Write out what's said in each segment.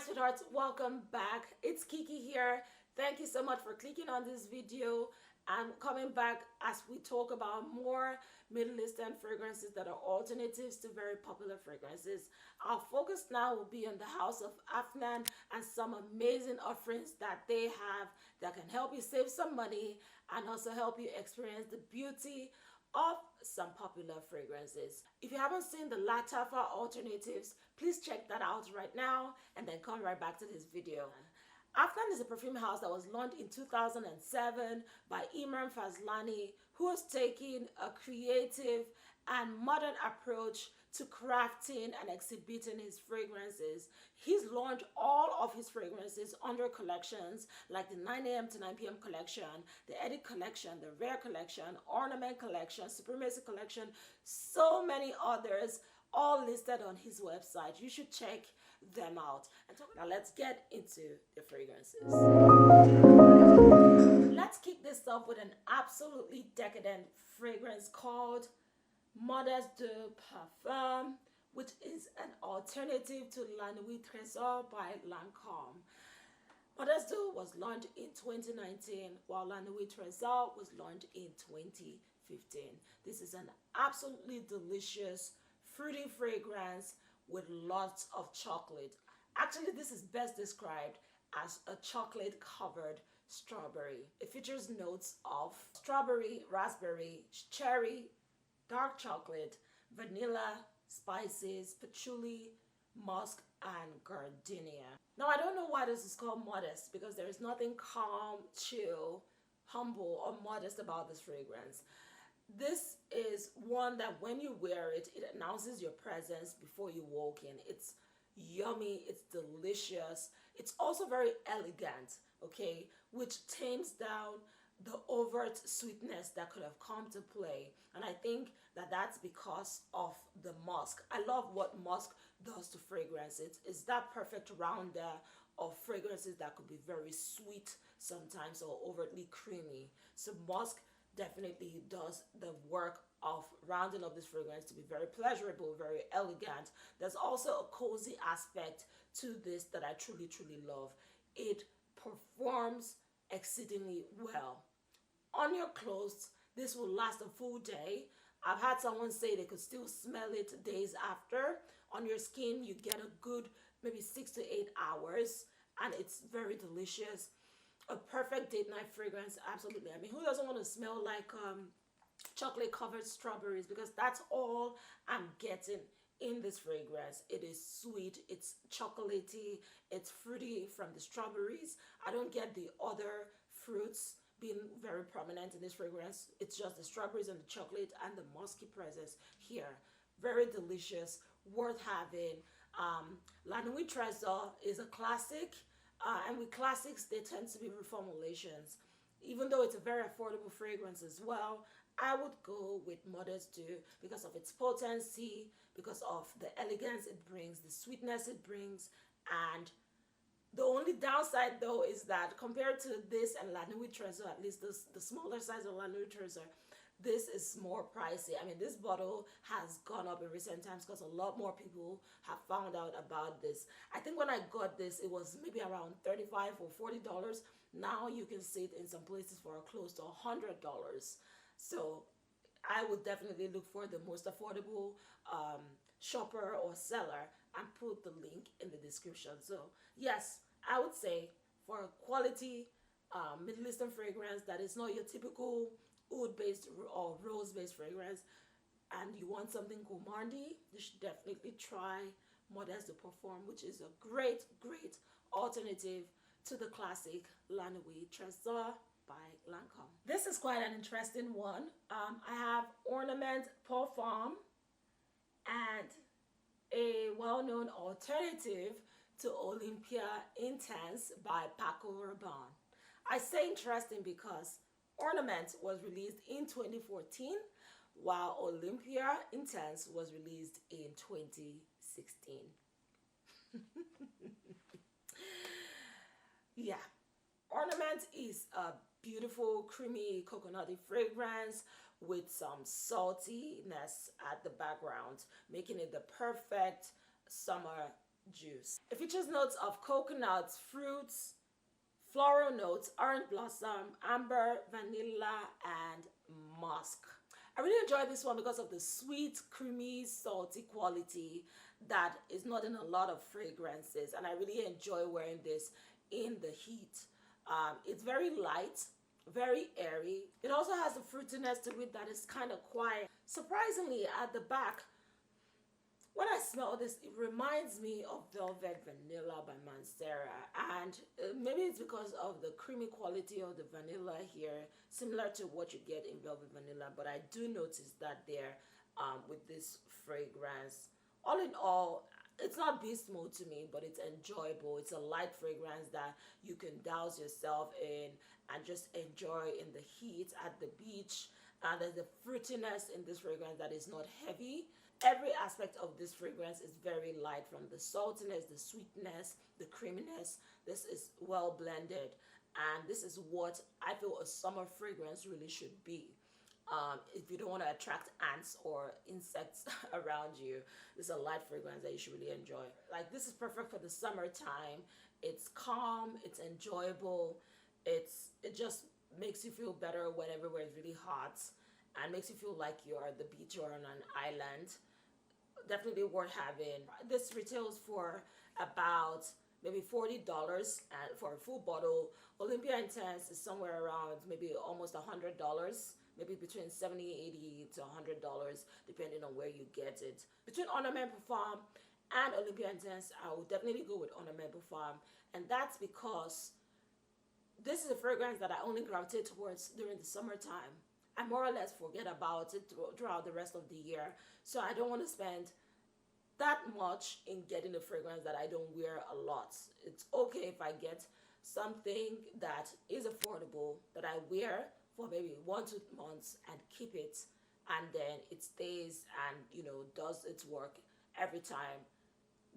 sweethearts, welcome back. It's Kiki here. Thank you so much for clicking on this video and coming back as we talk about more Middle Eastern fragrances that are alternatives to very popular fragrances. Our focus now will be on the house of Afnan and some amazing offerings that they have that can help you save some money and also help you experience the beauty of some popular fragrances. If you haven't seen the LATTAFA alternatives, please check that out right now and then come right back to this video. Afnan is a perfume house that was launched in 2007 by Imran Fazlani, who has taken a creative and modern approach to crafting and exhibiting his fragrances. He's launched all of his fragrances under collections like the 9 a.m. to 9 p.m. collection, the Edit collection, the Rare collection, Ornament collection, Supremacy collection, so many others, all listed on his website. You should check them out. Now let's get into the fragrances. Let's kick this off with an absolutely decadent fragrance called Deux Parfum, which is an alternative to La Nuit Trésor by Lancôme. Deux was launched in 2019, while La Nuit Trésor was launched in 2015. This is an absolutely delicious, fruity fragrance with lots of chocolate. Actually, this is best described as a chocolate-covered strawberry. It features notes of strawberry, raspberry, cherry, dark chocolate, vanilla, spices, patchouli, musk, and gardenia. Now, I don't know why this is called modest, because there is nothing calm, chill, humble, or modest about this fragrance. This is one that when you wear it, it announces your presence before you walk in. It's yummy, it's delicious. It's also very elegant, okay, which tames down the overt sweetness that could have come to play. And I think that that's because of the musk. I love what musk does to fragrances. It's that perfect rounder of fragrances that could be very sweet sometimes or overtly creamy. So musk definitely does the work of rounding up this fragrance to be very pleasurable, very elegant. There's also a cozy aspect to this that I truly love. It performs exceedingly well. On your clothes, this will last a full day. I've had someone say they could still smell it days after. On your skin, you get a good maybe 6 to 8 hours, and it's very delicious. A perfect date night fragrance, absolutely. I mean, who doesn't want to smell like chocolate covered strawberries? Because that's all I'm getting in this fragrance. It is sweet, it's chocolatey, it's fruity from the strawberries. I don't get the other fruits being very prominent in this fragrance. It's just the strawberries and the chocolate and the musky presence here. Very delicious, worth having. La Nuit Trésor is a classic, and with classics, they tend to be reformulations. Even though it's a very affordable fragrance as well, I would go with Deux because of its potency, because of the elegance it brings, the sweetness it brings, and the only downside though is that compared to this and La Nuit Trésor, at least the smaller size of La Nuit Trésor, this is more pricey. I mean, this bottle has gone up in recent times because a lot more people have found out about this. I think when I got this, it was maybe around $35 or $40. Now you can see it in some places for close to $100. So I would definitely look for the most affordable shopper or seller and put the link in the description. So yes, I would say for a quality Middle Eastern fragrance that is not your typical oud-based or rose-based fragrance, and you want something gourmandy, you should definitely try Deux Parfum, which is a great alternative to the classic La Nuit Trésor by Lancôme. This is quite an interesting one. I have Ornament Parfum and a well-known alternative to Olympia Intense by Paco Rabanne. I say interesting because Ornament was released in 2014, while Olympia Intense was released in 2016. Yeah, Ornament is a beautiful, creamy, coconutty fragrance with some saltiness at the background, making it the perfect summer juice. It features notes of coconuts, fruits, floral notes, orange blossom, amber, vanilla, and musk. I really enjoy this one because of the sweet, creamy, salty quality that is not in a lot of fragrances, and I really enjoy wearing this in the heat. It's very light, very airy. It also has a fruitiness to it that is kind of quiet. Surprisingly, at the back, when I smell this, it reminds me of Velvet Vanilla by Mancera, and maybe it's because of the creamy quality of the vanilla here, similar to what you get in Velvet Vanilla, but I do notice that there with this fragrance. All in all, it's not beast mode to me, but it's enjoyable. It's a light fragrance that you can douse yourself in and just enjoy in the heat at the beach. And there's a fruitiness in this fragrance that is not heavy. Every aspect of this fragrance is very light, from the saltiness, the sweetness, the creaminess. This is well blended, and this is what I feel a summer fragrance really should be. If you don't want to attract ants or insects around you, this is a light fragrance that you should really enjoy. Like, this is perfect for the summertime. It's calm, it's enjoyable, it just makes you feel better when everywhere is really hot, and makes you feel like you're at the beach or on an island. Definitely worth having. This retails for about maybe $40, and for a full bottle. Olympia Intense is somewhere around maybe almost $100, maybe between $70, $80 to $100, depending on where you get it. Between Ornament Perfume and Olympia Intense, I would definitely go with Ornament Perfume, and that's because this is a fragrance that I only gravitate towards during the summertime. I more or less forget about it throughout the rest of the year, so I don't want to spend that much in getting a fragrance that I don't wear a lot. It's okay if I get something that is affordable, that I wear for maybe 1-2 months and keep it, and then it stays and, you know, does its work every time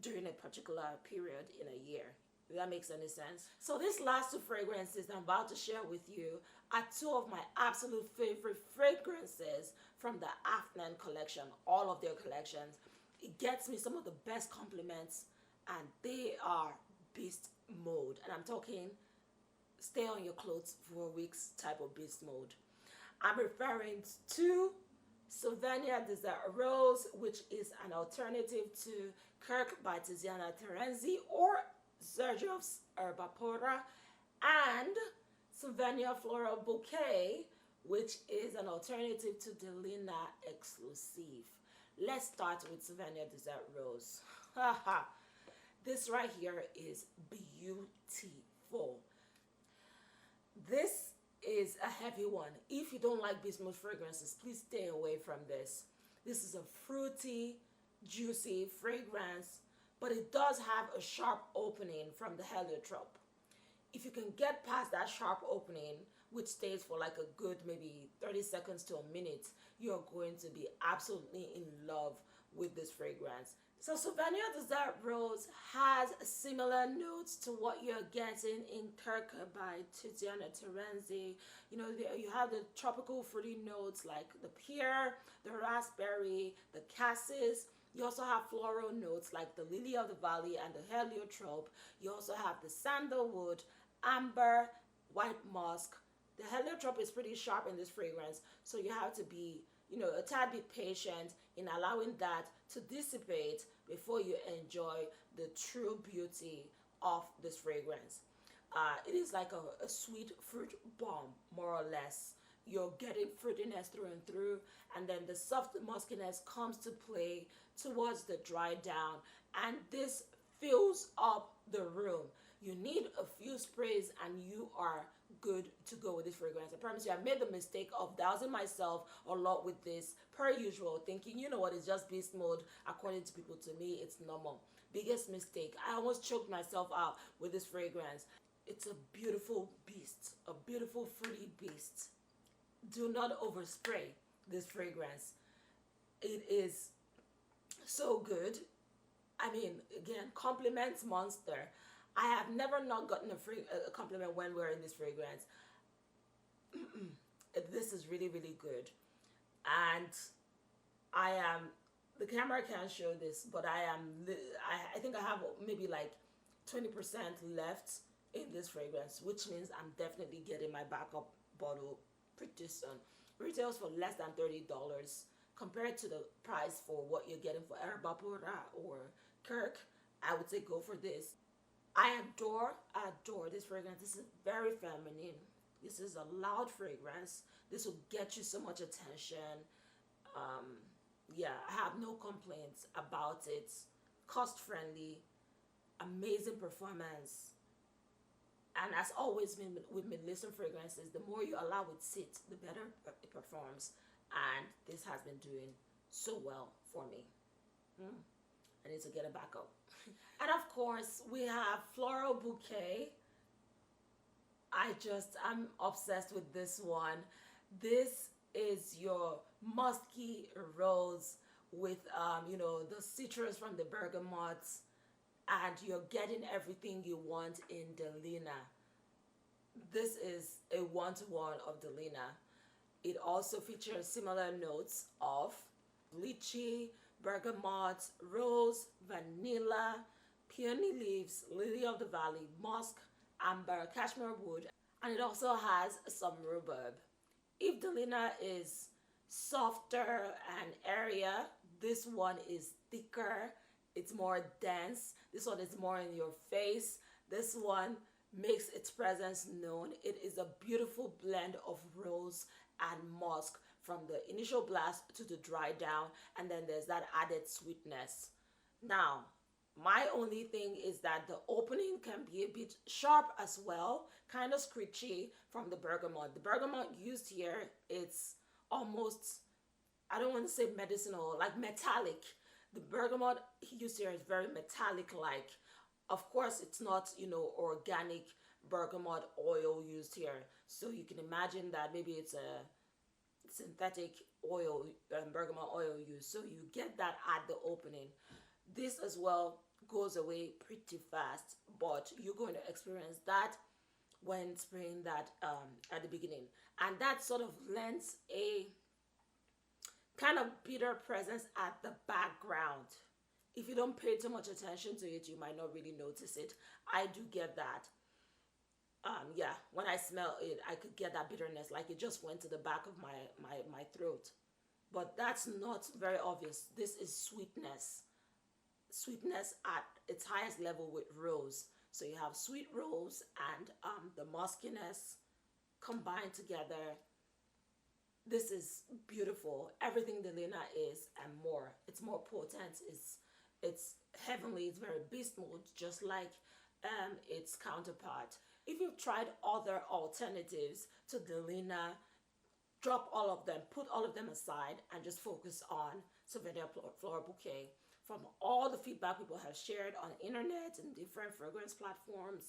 during a particular period in a year. If that makes any sense. So these last two fragrances I'm about to share with you are two of my absolute favorite fragrances from the Afnan collection, all of their collections. It gets me some of the best compliments, and they are beast mode. And I'm talking stay on your clothes for weeks type of beast mode. I'm referring to Souvenir Desert Rose, which is an alternative to Kirk by Tiziana Terenzi or Sergio's Herbapora, and Souvenir Floral Bouquet, which is an alternative to Delina Exclusive. Let's start with Souvenir Desert Rose. This right here is beautiful. This is a heavy one. If you don't like bismuth fragrances, please stay away from this. This is a fruity, juicy fragrance, but it does have a sharp opening from the heliotrope. If you can get past that sharp opening, which stays for like a good maybe 30 seconds to a minute, you're going to be absolutely in love with this fragrance. So Souvenir Desert Rose has similar notes to what you're getting in Kirk by Tiziana Terenzi. You know, you have the tropical fruity notes like the pear, the raspberry, the cassis. You also have floral notes like the lily of the valley and the heliotrope. You also have the sandalwood, amber, white musk. The heliotrope is pretty sharp in this fragrance, so you have to be, you know, a tad bit patient in allowing that to dissipate before you enjoy the true beauty of this fragrance. It is like a sweet fruit bomb, more or less. You're getting fruitiness through and through, and then the soft muskiness comes to play towards the dry down, and this fills up the room. You need a few sprays and you are good to go with this fragrance. I promise you, I made the mistake of dousing myself a lot with this per usual, thinking, you know what, it's just beast mode. According to people, to me, it's normal. Biggest mistake. I almost choked myself out with this fragrance. It's a beautiful beast, a beautiful fruity beast. Do not overspray this fragrance. It is so good. I mean, again, compliments monster. I have never not gotten a compliment when wearing this fragrance. This is really, really good. And I am the camera can't show this, but I think I have maybe like 20% left in this fragrance, which means I'm definitely getting my backup bottle pretty soon. Retails for less than $30 compared to the price for what you're getting for Herba Pura or Kirk. I would say go for this. I adore this fragrance. This is very feminine. This is a loud fragrance. This will get you so much attention. Yeah, I have no complaints about it. Cost friendly, amazing performance. And as always with Midlisten fragrances, the more you allow it sit, the better it performs. And this has been doing so well for me. I need to get it back up. And of course, we have Floral Bouquet. I'm obsessed with this one. This is your musky rose with, you know, the citrus from the bergamots, and you're getting everything you want in Delina. This is a one-to-one of Delina. It also features similar notes of lychee, bergamot, rose, vanilla, peony leaves, lily of the valley, musk, amber, cashmere wood, and it also has some rhubarb. If Delina is softer and airier, this one is thicker, it's more dense. This one is more in your face. This one makes its presence known. It is a beautiful blend of rose and musk from the initial blast to the dry down, and then there's that added sweetness. Now, my only thing is that the opening can be a bit sharp as well, kind of screechy from the bergamot. The bergamot used here, it's almost, I don't want to say medicinal, like metallic. The bergamot used here is very metallic-like. Of course, it's not, you know, organic bergamot oil used here. So you can imagine that maybe it's a synthetic oil, bergamot oil used. So you get that at the opening. This as well goes away pretty fast, but you're going to experience that when spraying that at the beginning. And that sort of lends a kind of bitter presence at the background. If you don't pay too much attention to it, you might not really notice it. I do get that. Yeah, when I smell it, I could get that bitterness, like it just went to the back of my throat. But that's not very obvious. This is sweetness. Sweetness at its highest level with rose. So you have sweet rose and the muskiness combined together. This is beautiful. Everything Delina is and more. It's more potent. It's heavenly. It's very beast mode, just like its counterpart. If you've tried other alternatives to Delina, drop all of them, put all of them aside, and just focus on Souvenir Floral Bouquet. From all the feedback people have shared on the internet and different fragrance platforms,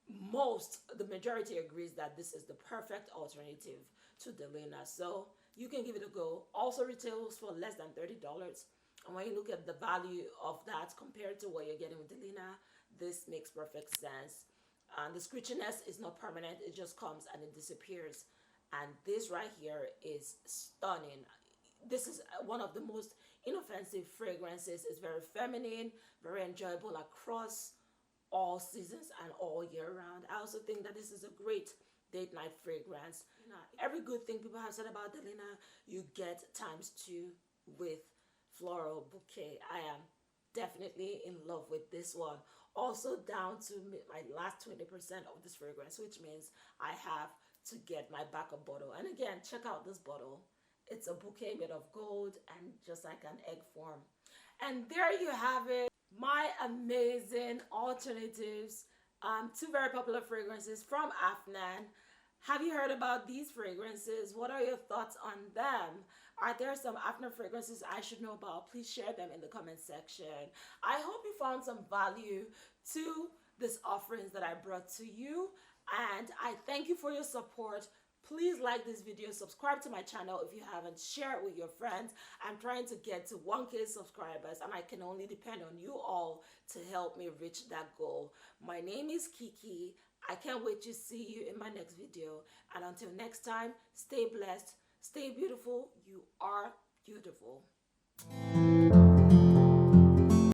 the majority agrees that this is the perfect alternative to Delina. So you can give it a go. Also retails for less than $30. And when you look at the value of that compared to what you're getting with Delina, this makes perfect sense. And the screechiness is not permanent. It just comes and it disappears. And this right here is stunning. This is one of the most inoffensive fragrances. It's very feminine, very enjoyable across all seasons and all year round. I also think that this is a great date night fragrance. Every good thing people have said about Delina, you get ×2 with Floral Bouquet. I am definitely in love with this one. Also down to my last 20% of this fragrance, which means I have to get my backup bottle. And again, check out this bottle. It's a bouquet made of gold and just like an egg form. And there you have it. My amazing alternatives. Two very popular fragrances from Afnan. Have you heard about these fragrances? What are your thoughts on them? Are there some Afnan fragrances I should know about? Please share them in the comment section. I hope you found some value to this offerings that I brought to you. And I thank you for your support. Please like this video, subscribe to my channel if you haven't, share it with your friends. I'm trying to get to 1K subscribers and I can only depend on you all to help me reach that goal. My name is Kiki. I can't wait to see you in my next video. And until next time, stay blessed, stay beautiful. You are beautiful. you.